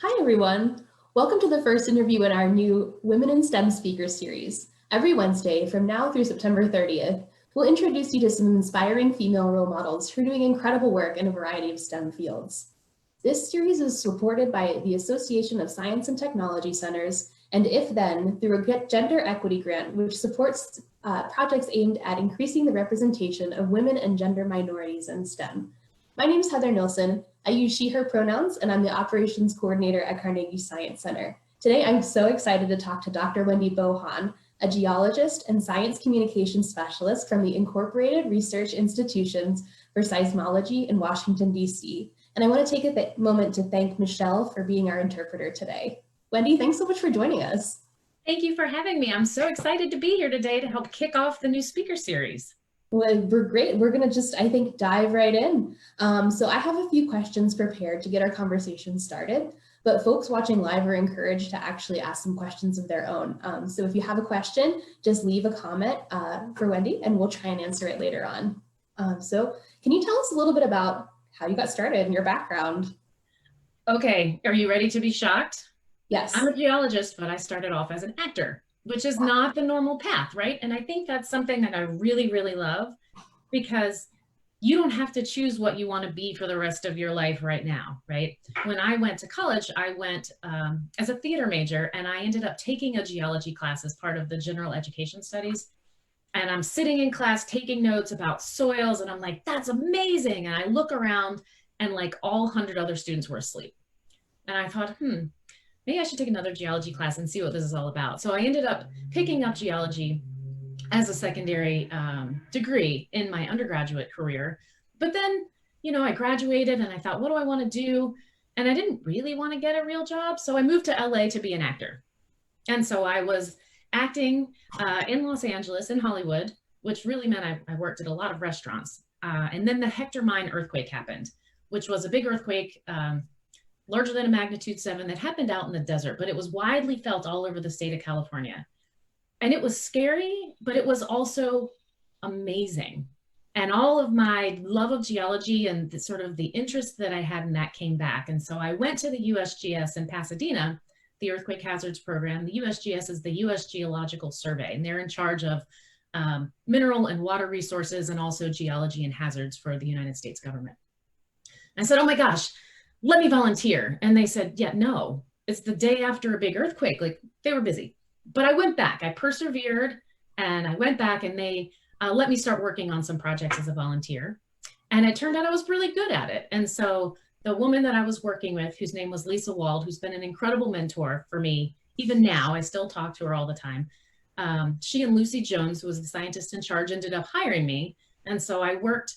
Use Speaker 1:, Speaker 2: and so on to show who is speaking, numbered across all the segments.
Speaker 1: Hi, everyone. Welcome to the first interview in our new Women in STEM Speakers series. Every Wednesday, from now through September 30th, we'll introduce you to some inspiring female role models who are doing incredible work in a variety of STEM fields. This series is supported by the Association of Science and Technology Centers, and If Then, through a Gender Equity Grant, which supports projects aimed at increasing the representation of women and gender minorities in STEM. My name is Heather Nilsson. I use she, her pronouns, and I'm the operations coordinator at Carnegie Science Center. Today, I'm so excited to talk to Dr. Wendy Bohon, a geologist and science communication specialist from the Incorporated Research Institutions for Seismology in Washington, D.C. And I want to take a moment to thank Michelle for being our interpreter today. Wendy, thanks so much for joining us.
Speaker 2: Thank you for having me. I'm so excited to be here today to help kick off the new speaker series.
Speaker 1: Well, we're great. We're going to just, I think, dive right in. So I have a few questions prepared to get our conversation started, but folks watching live are encouraged to actually ask some questions of their own. So if you have a question, just leave a comment for Wendy and we'll try and answer it later on. So can you tell us a little bit about how you got started and your background?
Speaker 2: Okay, are you ready to be shocked?
Speaker 1: Yes.
Speaker 2: I'm a geologist, but I started off as an actor, which is not the normal path, right? And I think that's something that I really, really love because you don't have to choose what you want to be for the rest of your life right now, right? When I went to college, I went as a theater major and I ended up taking a geology class as part of the general education studies. And I'm sitting in class taking notes about soils and I'm like, that's amazing. And I look around and like all 100 other students were asleep. And I thought, maybe I should take another geology class and see what this is all about. So I ended up picking up geology as a secondary degree in my undergraduate career. But then, I graduated and I thought, what do I want to do? And I didn't really want to get a real job. So I moved to LA to be an actor. And so I was acting in Los Angeles, in Hollywood, which really meant I worked at a lot of restaurants. And then the Hector Mine earthquake happened, which was a big earthquake, larger than a magnitude 7 that happened out in the desert, but it was widely felt all over the state of California. And it was scary, but it was also amazing. And all of my love of geology and the interest that I had in that came back. And so I went to the USGS in Pasadena, the Earthquake Hazards Program. The USGS is the US Geological Survey, and they're in charge of mineral and water resources and also geology and hazards for the United States government. I said, oh my gosh, let me volunteer. And they said, yeah, no, it's the day after a big earthquake. Like they were busy, but I went back, I persevered and I went back and they let me start working on some projects as a volunteer. And it turned out I was really good at it. And so the woman that I was working with, whose name was Lisa Wald, who's been an incredible mentor for me, even now, I still talk to her all the time. She and Lucy Jones, who was the scientist in charge, ended up hiring me. And so I worked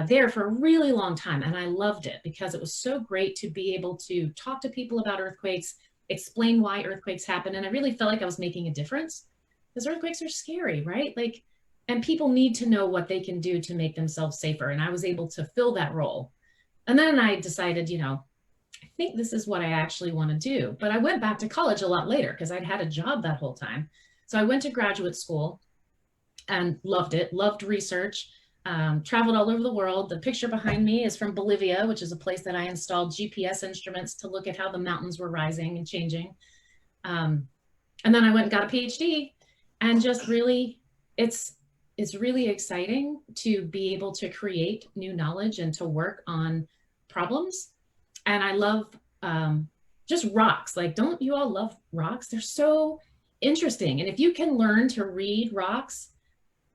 Speaker 2: there for a really long time. And I loved it because it was so great to be able to talk to people about earthquakes, explain why earthquakes happen. And I really felt like I was making a difference because earthquakes are scary, right? And people need to know what they can do to make themselves safer. And I was able to fill that role. And then I decided, I think this is what I actually want to do. But I went back to college a lot later because I'd had a job that whole time. So I went to graduate school and loved it, loved research. Traveled all over the world. The picture behind me is from Bolivia, which is a place that I installed GPS instruments to look at how the mountains were rising and changing. And then I went and got a PhD and just really, it's really exciting to be able to create new knowledge and to work on problems. And I love just rocks. Like, don't you all love rocks? They're so interesting. And if you can learn to read rocks,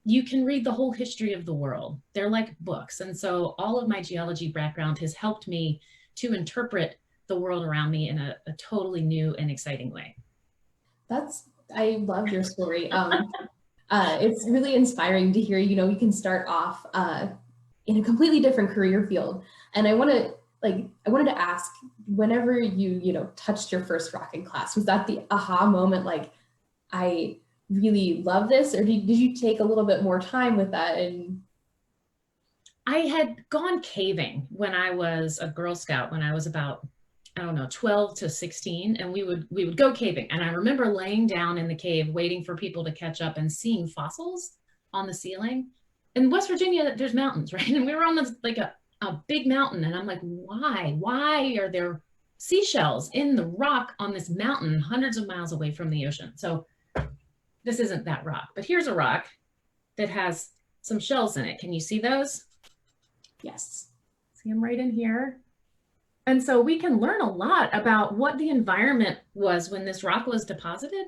Speaker 2: you can read the whole history of the world. They're like books. And so all of my geology background has helped me to interpret the world around me in a totally new and exciting way.
Speaker 1: I love your story. It's really inspiring to hear, you can start off in a completely different career field. And I wanted to ask, whenever you touched your first rock in class, was that the aha moment? Like, I really love this, or did you take a little bit more time with that? And
Speaker 2: I had gone caving when I was a Girl Scout, when I was about, I don't know, 12 to 16, and we would go caving. And I remember laying down in the cave waiting for people to catch up and seeing fossils on the ceiling. In West Virginia, there's mountains, right? And we were on this like a big mountain, and I'm like, why are there seashells in the rock on this mountain hundreds of miles away from the ocean. So this isn't that rock, but here's a rock that has some shells in it. Can you see those?
Speaker 1: Yes.
Speaker 2: See them right in here. And so we can learn a lot about what the environment was when this rock was deposited.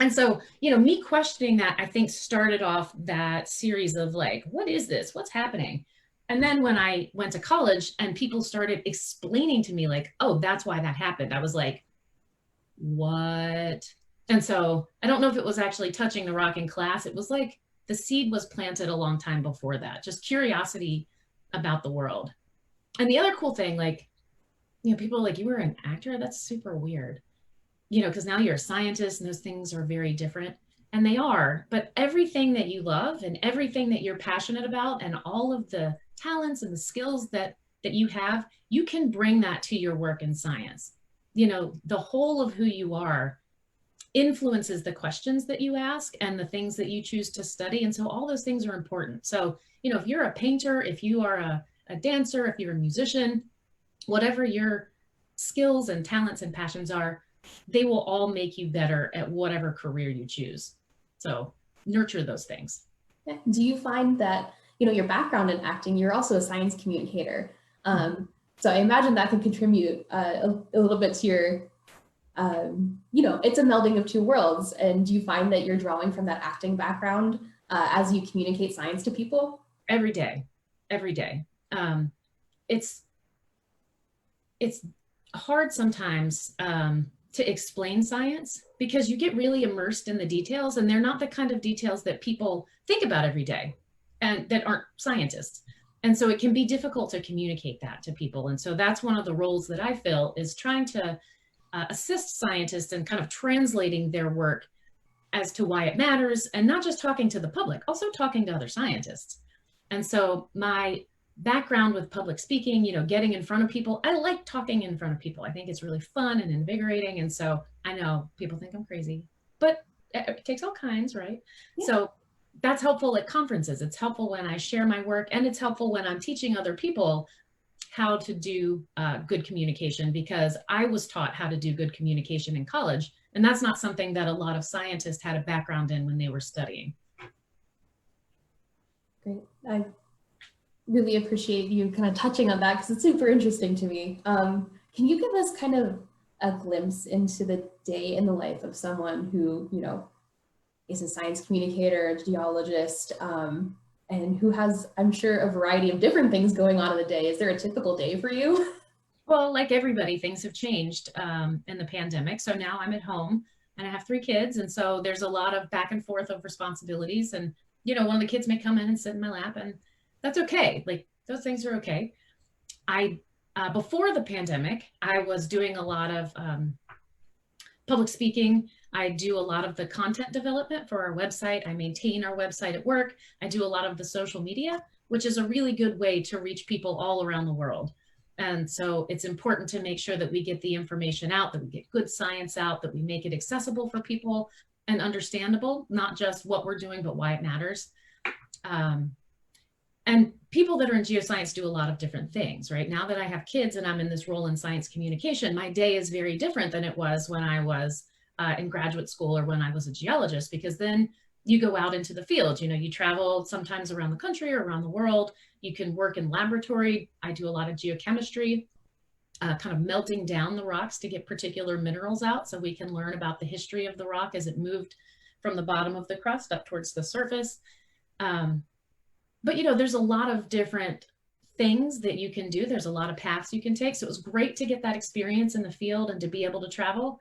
Speaker 2: And so, me questioning that, I think, started off that series of like, what is this? What's happening? And then when I went to college and people started explaining to me like, oh, that's why that happened, I was like, what? And so I don't know if it was actually touching the rock in class. It was like the seed was planted a long time before that, just curiosity about the world. And the other cool thing, like, people are like, you were an actor? That's super weird. Because now you're a scientist and those things are very different. And they are, but everything that you love and everything that you're passionate about and all of the talents and the skills that you have, you can bring that to your work in science. The whole of who you are influences the questions that you ask and the things that you choose to study. And so all those things are important. So, if you're a painter, if you are a dancer, if you're a musician, whatever your skills and talents and passions are, they will all make you better at whatever career you choose. So nurture those things.
Speaker 1: Do you find that, your background in acting, you're also a science communicator. So I imagine that can contribute a little bit to your, it's a melding of two worlds. And do you find that you're drawing from that acting background as you communicate science to people?
Speaker 2: Every day. It's hard sometimes to explain science because you get really immersed in the details, and they're not the kind of details that people think about every day and that aren't scientists. And so it can be difficult to communicate that to people. And so that's one of the roles that I fill, is trying to assist scientists in kind of translating their work as to why it matters, and not just talking to the public, also talking to other scientists. And so my background with public speaking, getting in front of people, I like talking in front of people. I think it's really fun and invigorating. And so I know people think I'm crazy, but it takes all kinds, right? Yeah. So that's helpful at conferences. It's helpful when I share my work, and it's helpful when I'm teaching other people how to do good communication, because I was taught how to do good communication in college. And that's not something that a lot of scientists had a background in when they were studying.
Speaker 1: Great. I really appreciate you kind of touching on that because it's super interesting to me. Can you give us kind of a glimpse into the day in the life of someone who, is a science communicator, a geologist, and who has, I'm sure, a variety of different things going on in the day? Is there a typical day for you?
Speaker 2: Well, like everybody, things have changed in the pandemic. So now I'm at home and I have 3 kids. And so there's a lot of back and forth of responsibilities. And, one of the kids may come in and sit in my lap, and that's okay. Like, those things are okay. Before the pandemic, I was doing a lot of public speaking. I do a lot of the content development for our website. I maintain our website at work. I do a lot of the social media, which is a really good way to reach people all around the world. And so it's important to make sure that we get the information out, that we get good science out, that we make it accessible for people and understandable, not just what we're doing, but why it matters. And people that are in geoscience do a lot of different things, right? Now that I have kids and I'm in this role in science communication, my day is very different than it was when I was in graduate school or when I was a geologist, because then you go out into the field, you travel sometimes around the country or around the world. You can work in laboratory. I do a lot of geochemistry, kind of melting down the rocks to get particular minerals out so we can learn about the history of the rock as it moved from the bottom of the crust up towards the surface. But there's a lot of different things that you can do. There's a lot of paths you can take. So it was great to get that experience in the field and to be able to travel.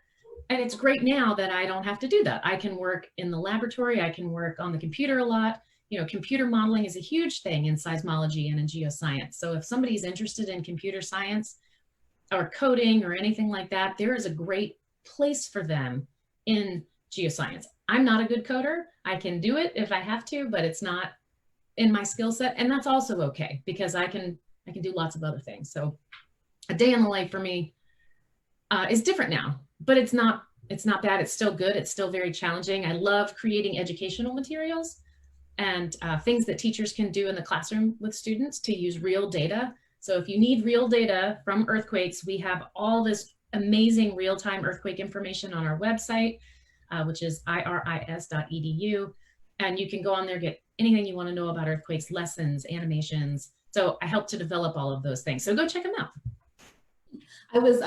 Speaker 2: And it's great now that I don't have to do that. I can work in the laboratory. I can work on the computer a lot. Computer modeling is a huge thing in seismology and in geoscience. So if somebody's interested in computer science or coding or anything like that, there is a great place for them in geoscience. I'm not a good coder. I can do it if I have to, but it's not in my skill set. And that's also okay, because I can do lots of other things. So a day in the life for me is different now, but it's not bad. It's still good. It's still very challenging. I love creating educational materials and things that teachers can do in the classroom with students to use real data So if you need real data from earthquakes, we have all this amazing real-time earthquake information on our website, which is iris.edu. And you can go on there, get anything you want to know about earthquakes, lessons, animations. So I help to develop all of those things. So go check them out.
Speaker 1: I was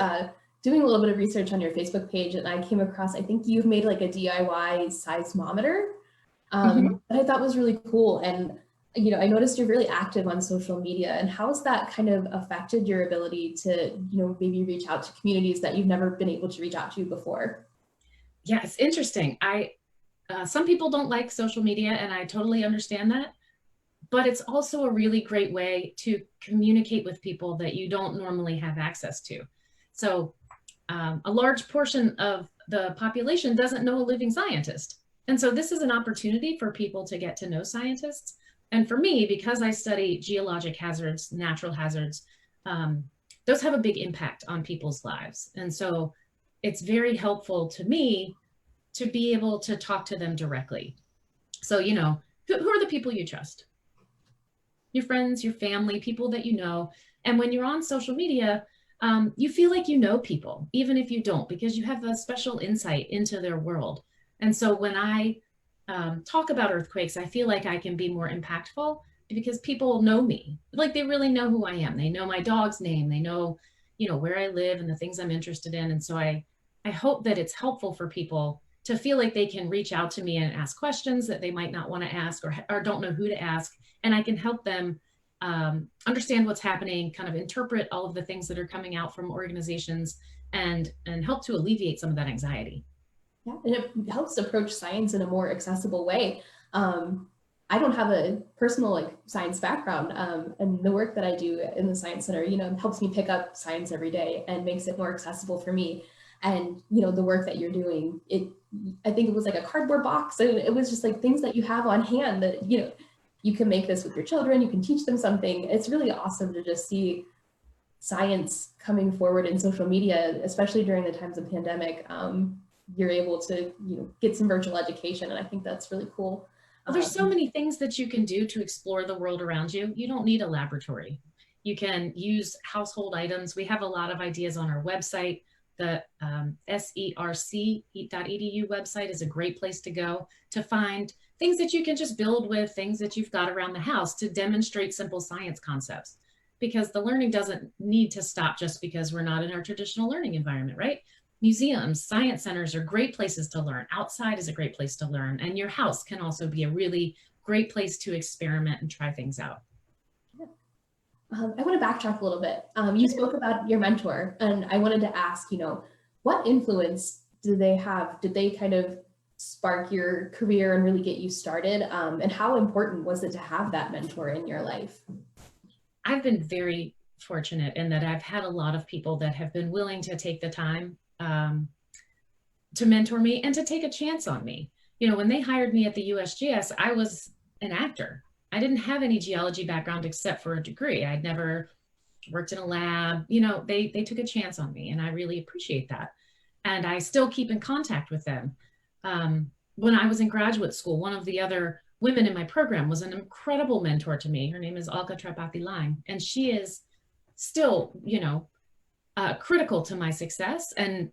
Speaker 1: doing a little bit of research on your Facebook page, and I came across, I think you've made like a DIY seismometer that I thought was really cool. And, you know, I noticed you're really active on social media, and how has that kind of affected your ability to, you know, maybe reach out to communities that you've never been able to reach out to before?
Speaker 2: Yeah, it's interesting. Some people don't like social media, and I totally understand that. But it's also a really great way to communicate with people that you don't normally have access to. So a large portion of the population doesn't know a living scientist. And so this is an opportunity for people to get to know scientists. And for me, because I study geologic hazards, natural hazards, those have a big impact on people's lives. And so it's very helpful to me to be able to talk to them directly. So, you know, who are the people you trust? Your friends, your family, people that you know. And when you're on social media, you feel like you know people, even if you don't, because you have a special insight into their world. And so when I talk about earthquakes, I feel like I can be more impactful because people know me. Like they really know who I am. They know my dog's name. They know, you know, where I live and the things I'm interested in. And so I hope that it's helpful for people to feel like they can reach out to me and ask questions that they might not want to ask or don't know who to ask. And I can help them understand what's happening, kind of interpret all of the things that are coming out from organizations and help to alleviate some of that anxiety.
Speaker 1: Yeah, and it helps approach science in a more accessible way. I don't have a personal like science background, and the work that I do in the Science Center, you know, helps me pick up science every day and makes it more accessible for me. And you know, the work that you're doing, I think it was like a cardboard box, and it was just like things that you have on hand that, you know, you can make this with your children, you can teach them something. It's really awesome to just see science coming forward in social media, especially during the times of pandemic. You're able to, you know, get some virtual education, and I think that's really cool.
Speaker 2: Well, there's so many things that you can do to explore the world around you. You don't need a laboratory. You can use household items. We have a lot of ideas on our website. The serc.edu website is a great place to go to find things that you can just build with, things that you've got around the house to demonstrate simple science concepts. Because the learning doesn't need to stop just because we're not in our traditional learning environment, right? Museums, science centers are great places to learn. Outside is a great place to learn. And your house can also be a really great place to experiment and try things out.
Speaker 1: I want to backtrack a little bit. You spoke about your mentor, and I wanted to ask, you know, what influence did they have? Did they kind of spark your career and really get you started? And how important was it to have that mentor in your life?
Speaker 2: I've been very fortunate in that I've had a lot of people that have been willing to take the time to mentor me and to take a chance on me. You know, when they hired me at the USGS, I was an actor. I didn't have any geology background except for a degree. I'd never worked in a lab. You know, they took a chance on me, and I really appreciate that. And I still keep in contact with them. When I was in graduate school, one of the other women in my program was an incredible mentor to me. Her name is Alka Trapati-Lang, and she is still, you know, critical to my success. And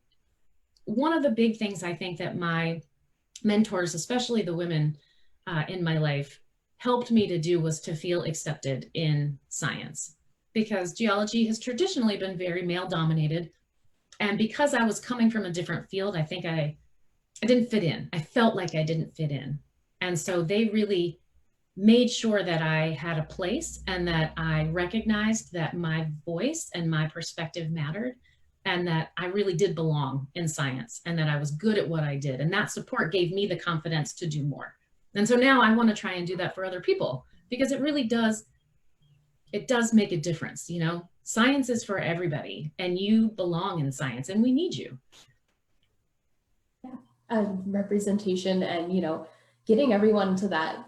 Speaker 2: one of the big things I think that my mentors, especially the women in my life, helped me to do was to feel accepted in science, because geology has traditionally been very male dominated. And because I was coming from a different field, I think I didn't fit in. I felt like I didn't fit in. And so they really made sure that I had a place and that I recognized that my voice and my perspective mattered, and that I really did belong in science and that I was good at what I did. And that support gave me the confidence to do more. And so now I want to try and do that for other people, because it really does, it does make a difference. You know, science is for everybody, and you belong in science, and we need you.
Speaker 1: Yeah, representation and, you know, getting everyone to that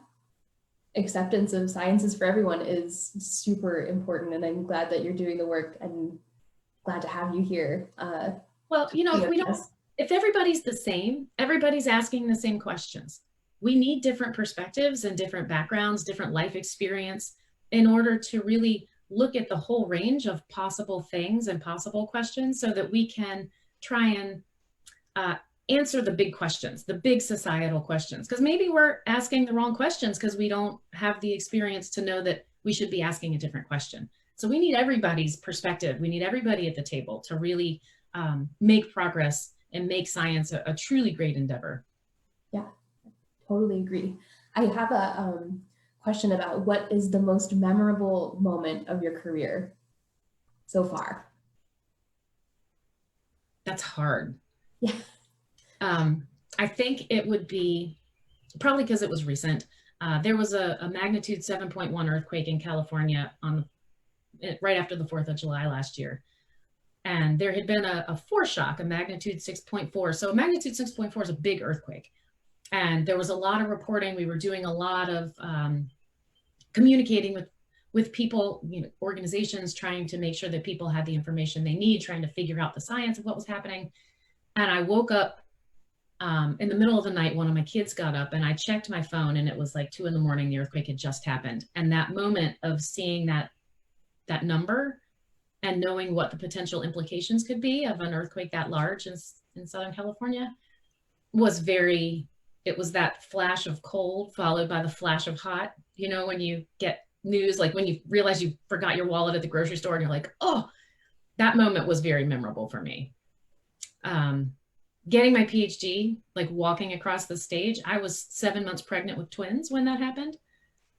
Speaker 1: acceptance of science is for everyone is super important. And I'm glad that you're doing the work, and glad to have you here.
Speaker 2: Well, you know, if everybody's the same, everybody's asking the same questions. We need different perspectives and different backgrounds, different life experience in order to really look at the whole range of possible things and possible questions so that we can try and uh, answer the big questions, the big societal questions, because maybe we're asking the wrong questions because we don't have the experience to know that we should be asking a different question. So we need everybody's perspective. We need everybody at the table to really make progress and make science a truly great endeavor.
Speaker 1: Yeah, totally agree. I have a question about what is the most memorable moment of your career so far?
Speaker 2: That's hard.
Speaker 1: Yeah.
Speaker 2: I think it would be probably because it was recent. There was a magnitude 7.1 earthquake in California right after the 4th of July last year. And there had been a foreshock, a magnitude 6.4. So a magnitude 6.4 is a big earthquake. And there was a lot of reporting. We were doing a lot of communicating with people, organizations, trying to make sure that people had the information they need, trying to figure out the science of what was happening. And I woke up in the middle of the night. One of my kids got up and I checked my phone and it was like 2 a.m. The earthquake had just happened. And that moment of seeing that number and knowing what the potential implications could be of an earthquake that large in Southern California was it was that flash of cold followed by the flash of hot. When you get news, like when you realize you forgot your wallet at the grocery store and you're like, oh, that moment was very memorable for me. Getting my PhD, like walking across the stage, I was 7 months pregnant with twins when that happened.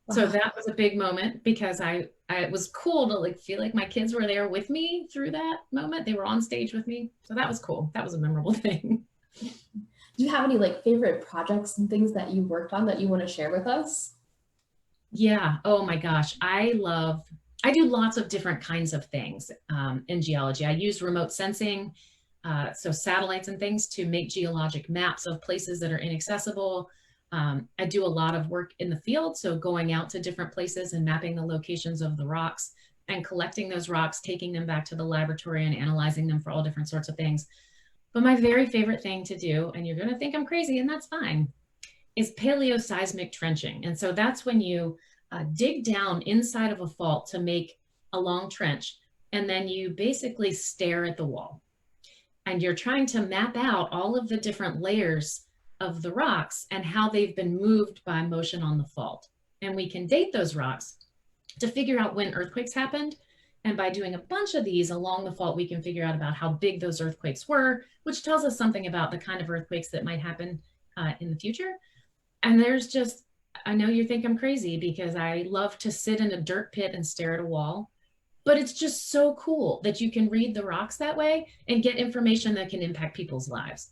Speaker 2: Wow. So that was a big moment because it was cool to feel like my kids were there with me through that moment. They were on stage with me. So that was cool. That was a memorable thing.
Speaker 1: Do you have any favorite projects and things that you worked on that you want to share with us?
Speaker 2: Yeah. Oh my gosh. I do lots of different kinds of things in geology. I use remote sensing, so satellites and things, to make geologic maps of places that are inaccessible. I do a lot of work in the field, so going out to different places and mapping the locations of the rocks and collecting those rocks, taking them back to the laboratory and analyzing them for all different sorts of things. But my very favorite thing to do, and you're going to think I'm crazy, and that's fine, is paleoseismic trenching. And so that's when you dig down inside of a fault to make a long trench, and then you basically stare at the wall. And you're trying to map out all of the different layers of the rocks and how they've been moved by motion on the fault. And we can date those rocks to figure out when earthquakes happened. And by doing a bunch of these along the fault, we can figure out about how big those earthquakes were, which tells us something about the kind of earthquakes that might happen in the future. And I know you think I'm crazy because I love to sit in a dirt pit and stare at a wall, but it's just so cool that you can read the rocks that way and get information that can impact people's lives.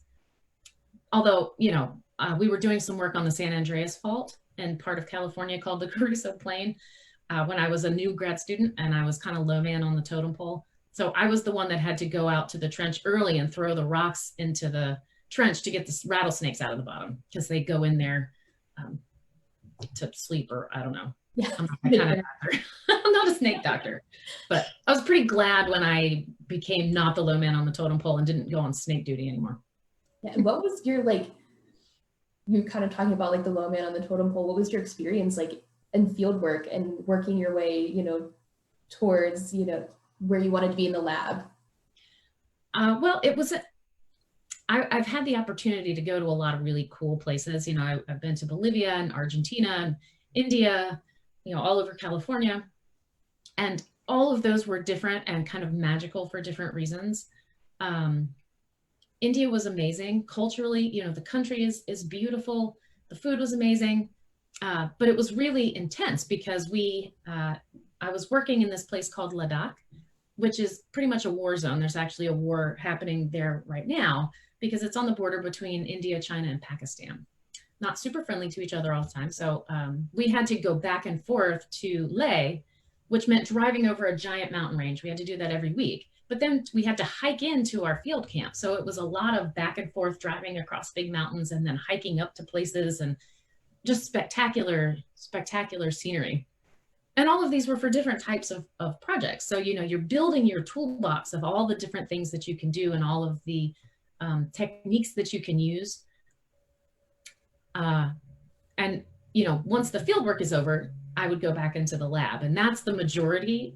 Speaker 2: Although, we were doing some work on the San Andreas Fault in part of California called the Caruso Plain when I was a new grad student, and I was kind of low man on the totem pole. So I was the one that had to go out to the trench early and throw the rocks into the trench to get the rattlesnakes out of the bottom, because they go in there to sleep, or I don't know.
Speaker 1: Yeah.
Speaker 2: I'm not that kind of doctor. I'm not a snake doctor, but I was pretty glad when I became not the low man on the totem pole and didn't go on snake duty anymore.
Speaker 1: Yeah. And what was your you're kind of talking about the low man on the totem pole. What was your experience in field work and working your way, towards, where you wanted to be in the lab?
Speaker 2: Well, I've had the opportunity to go to a lot of really cool places. I've been to Bolivia and Argentina and India, all over California. And all of those were different and kind of magical for different reasons. India was amazing. Culturally, the country is beautiful. The food was amazing. But it was really intense because I was working in this place called Ladakh, which is pretty much a war zone. There's actually a war happening there right now because it's on the border between India, China, and Pakistan. Not super friendly to each other all the time. So we had to go back and forth to Leh, which meant driving over a giant mountain range. We had to do that every week. But then we had to hike into our field camp. So it was a lot of back and forth driving across big mountains and then hiking up to places, and just spectacular, spectacular scenery. And all of these were for different types of projects. So, you're building your toolbox of all the different things that you can do and all of the techniques that you can use. And once the field work is over, I would go back into the lab. And that's the majority.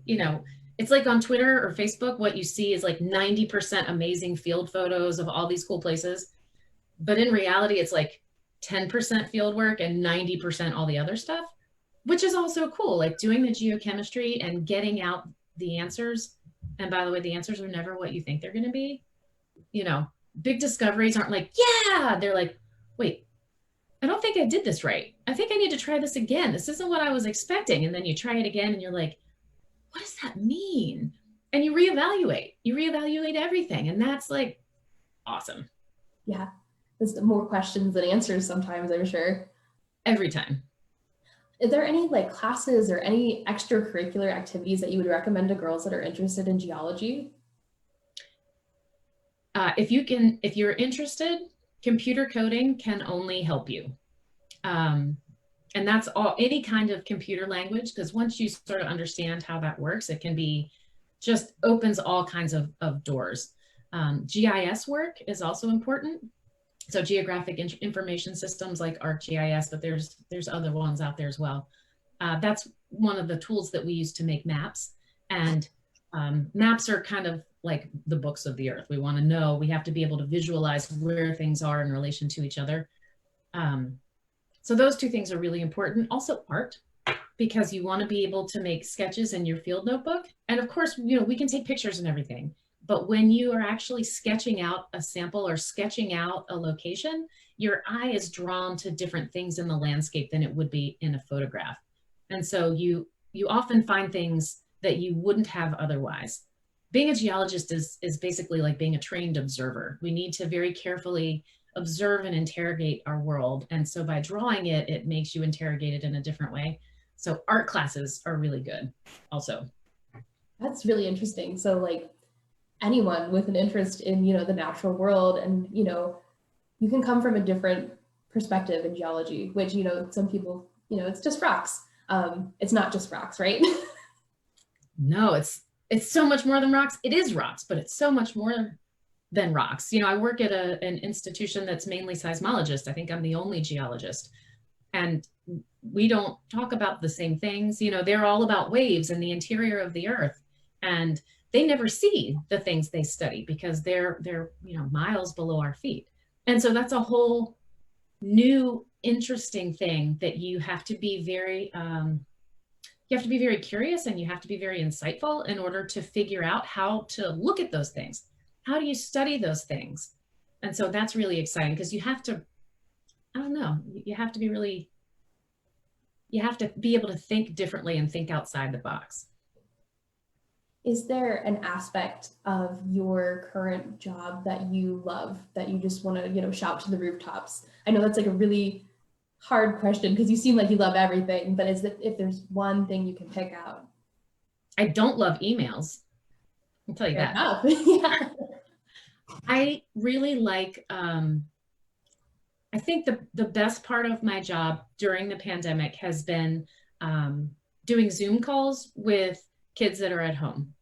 Speaker 2: It's like on Twitter or Facebook, what you see is like 90% amazing field photos of all these cool places. But in reality, it's like 10% field work and 90% all the other stuff, which is also cool, like doing the geochemistry and getting out the answers. And by the way, the answers are never what you think they're going to be. Big discoveries aren't like, yeah, they're like, wait, I don't think I did this right. I think I need to try this again. This isn't what I was expecting. And then you try it again and you're like, what does that mean? And you reevaluate everything. And that's like awesome.
Speaker 1: Yeah. There's more questions than answers sometimes, I'm sure.
Speaker 2: Every time.
Speaker 1: Is there any like classes or any extracurricular activities that you would recommend to girls that are interested in geology?
Speaker 2: If you're interested, computer coding can only help you. And that's all, any kind of computer language, because once you sort of understand how that works, it can be just opens all kinds of doors. GIS work is also important. So geographic information systems like ArcGIS, but there's other ones out there as well. That's one of the tools that we use to make maps. And maps are kind of like the books of the earth. We want to know, we have to be able to visualize where things are in relation to each other. So those two things are really important. Also art, because you want to be able to make sketches in your field notebook. And of course, we can take pictures and everything. But when you are actually sketching out a sample or sketching out a location, your eye is drawn to different things in the landscape than it would be in a photograph. And so you often find things that you wouldn't have otherwise. Being a geologist is basically like being a trained observer. We need to very carefully observe and interrogate our world. And so by drawing it, it makes you interrogate it in a different way. So art classes are really good also.
Speaker 1: That's really interesting. So like anyone with an interest in, the natural world, and, you can come from a different perspective in geology, which, some people, it's just rocks. It's not just rocks, right?
Speaker 2: No, it's so much more than rocks. It is rocks, but it's so much more than rocks. I work at an institution that's mainly seismologist. I think I'm the only geologist. And we don't talk about the same things. They're all about waves and the interior of the earth. And they never see the things they study because they're miles below our feet. And so that's a whole new interesting thing that you have to be very curious, and you have to be very insightful in order to figure out how to look at those things. How do you study those things? And so that's really exciting, because you have to, you have to be able to think differently and think outside the box.
Speaker 1: Is there an aspect of your current job that you love, that you just want to, shout to the rooftops? I know that's like a really hard question because you seem like you love everything, but if there's one thing you can pick out?
Speaker 2: I don't love emails. I'll tell you
Speaker 1: Fair
Speaker 2: that.
Speaker 1: Yeah.
Speaker 2: I really like, I think the best part of my job during the pandemic has been doing Zoom calls with kids that are at home.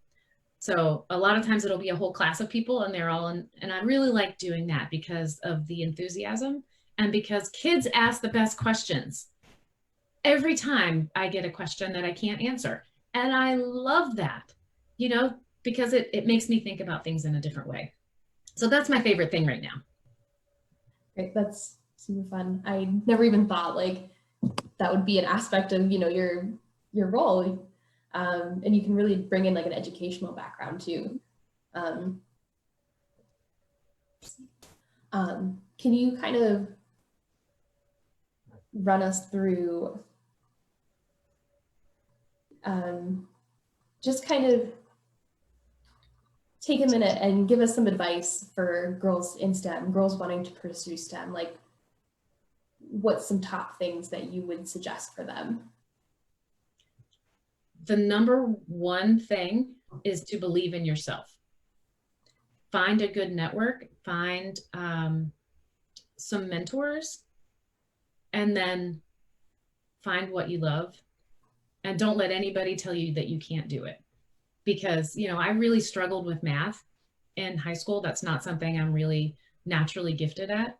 Speaker 2: So a lot of times it'll be a whole class of people and they're all in, and I really like doing that because of the enthusiasm and because kids ask the best questions. Every time I get a question that I can't answer. And I love that, because it makes me think about things in a different way. So that's my favorite thing right now.
Speaker 1: Great, that's super fun. I never even thought like that would be an aspect of, your role. And you can really bring in like an educational background too. Can you kind of run us through just kind of take a minute and give us some advice for girls in STEM, girls wanting to pursue STEM, like what's some top things that you would suggest for them?
Speaker 2: The number one thing is to believe in yourself. Find a good network, find some mentors, and then find what you love. And don't let anybody tell you that you can't do it. Because, I really struggled with math in high school. That's not something I'm really naturally gifted at.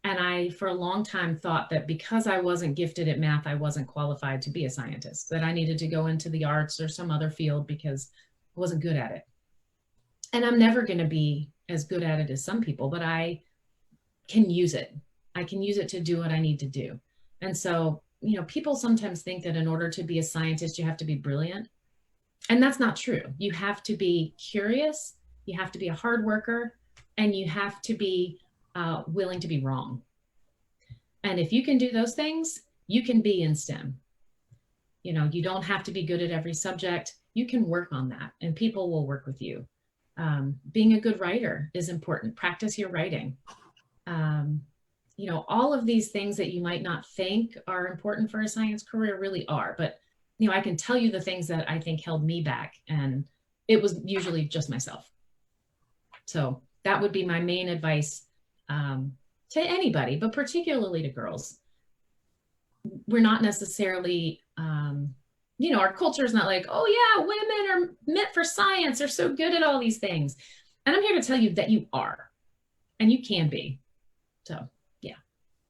Speaker 2: And I, for a long time, thought that because I wasn't gifted at math, I wasn't qualified to be a scientist, that I needed to go into the arts or some other field because I wasn't good at it. And I'm never going to be as good at it as some people, but I can use it. I can use it to do what I need to do. And so, people sometimes think that in order to be a scientist, you have to be brilliant. And that's not true. You have to be curious, you have to be a hard worker, and you have to be willing to be wrong. And if you can do those things, you can be in STEM. You don't have to be good at every subject. You can work on that, and people will work with you. Being a good writer is important. Practice your writing. All of these things that you might not think are important for a science career really are. But, I can tell you the things that I think held me back, and it was usually just myself. So that would be my main advice to anybody, but particularly to girls. We're not necessarily, our culture is not like, oh yeah, women are meant for science. They're so good at all these things. And I'm here to tell you that you are, and you can be. So